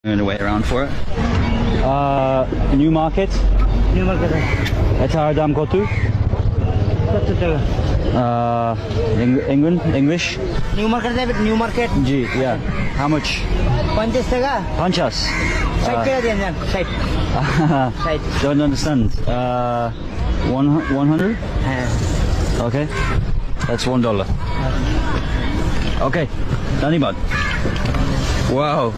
I'm gonna wait around for it. New market. New market. Etar dam kotu. England, English. New market है new market. G, yeah. How much? 50 टका. Panchas. Side पे दिया जान. Side. Side. Don't understand. 100? हाँ. Okay. That's $1. Okay. Danibad. Wow.